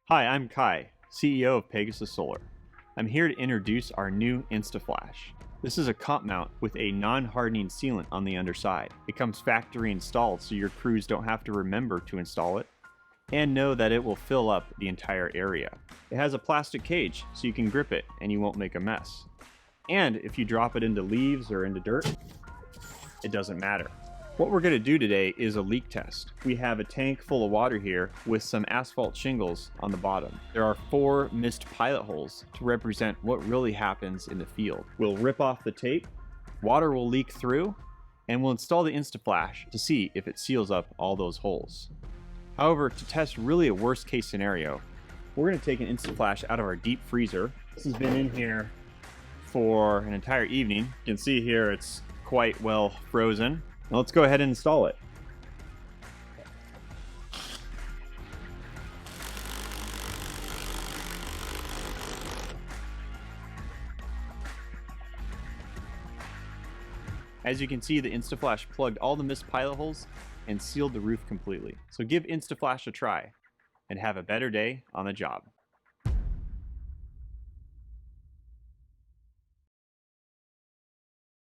Hi, I'm Kai, CEO of Pegasus Solar. I'm here to introduce our new InstaFlash. This is a comp mount with a non-hardening sealant on the underside. It comes factory installed so your crews don't have to remember to install it and know that it will fill up the entire area. It has a plastic cage so you can grip it and you won't make a mess. And if you drop it into leaves or into dirt, it doesn't matter. What we're going to do today is a leak test. We have a tank full of water here with some asphalt shingles on the bottom. There are 4 missed pilot holes to represent what really happens in the field. We'll rip off the tape, water will leak through, and we'll install the InstaFlash to see if it seals up all those holes. However, to test really a worst case scenario, we're going to take an InstaFlash out of our deep freezer. This has been in here for an entire evening. You can see here it's quite well frozen. Now let's go ahead and install it. As you can see, the InstaFlash plugged all the missed pilot holes and sealed the roof completely. So give InstaFlash a try and have a better day on the job.